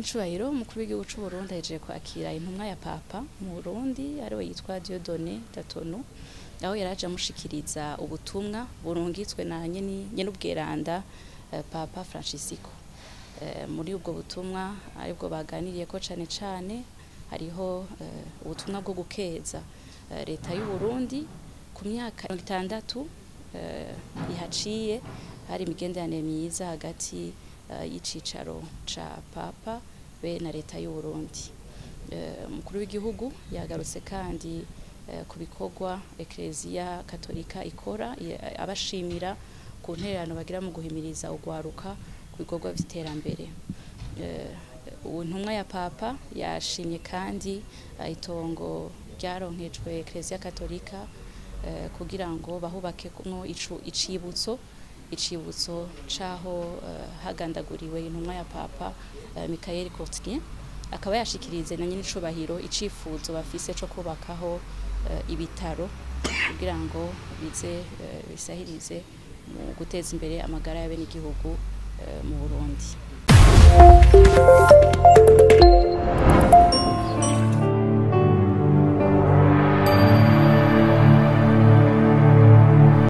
Nyenicubahiro umukuru w'igihugu c'u Burundi ahejeje kwakira intumwa ya Papa mu Burundi ariwe yitwa Dieudonné Datono, aho yaraje amushikiriza ubutumwa burungitswe na nyen'ubweranda Papa Francisco. Muri ubwo butumwa aribwo baganiriyeko cane cane hariho ubutumwa bwo gukeza leta y'u Burundi ku myaka 60 ihaciye hari imigenderanire myiza hagati y'icicaro ca Papa be na leta y'u Burundi. Umukuru w'igihugu yagarutse kandi ku bikorwa Ecclesia Katolika ikora abashimira ku ntererano bagira mu guhimiriza ugwaruka ku bikorwa vy'iterambere. Intumwa ya Papa yashimye kandi itongo ryaronkejwe Ecclesia Katolika kugira ngo bahubakemwo icibutso caho hagandaguriwe intumwa ya Papa Michael Courtier, akaba yashikirize na nyenicubahiro icifuzo bafise co kubakaho ibitaro kugira ngo bize bisahirize mu guteza imbere amagara y'abenegihugu mu Burundi.